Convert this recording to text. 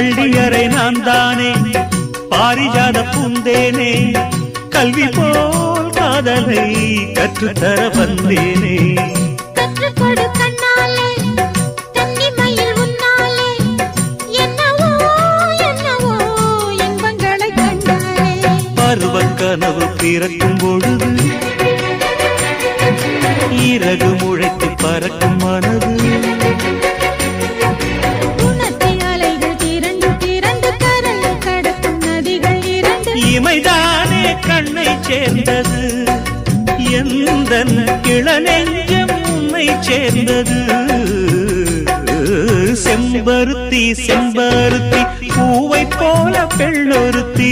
பள்ளியறை நான் தானே பாரிஜாத பூந்தேனே கல்வி போல் காதலை கற்றுத்தர வந்தேனே கற்றுக்கொடு கண்ணாலே தன்னிமையில் உன்னாலே என்னவோ என்னவோ இன்பங்களை கண்டாலே பருவக் கனவு பிறக்கும் பொழுது இறகு முளைத்து பறக்கும் மனது இமைதானே கண்ணை சேர்ந்தது எந்தன் இளநெஞ்சம் உன்னை சேர்ந்தது செம்பருத்தி செம்பருத்தி பூவை போல பெண்ணொருத்தி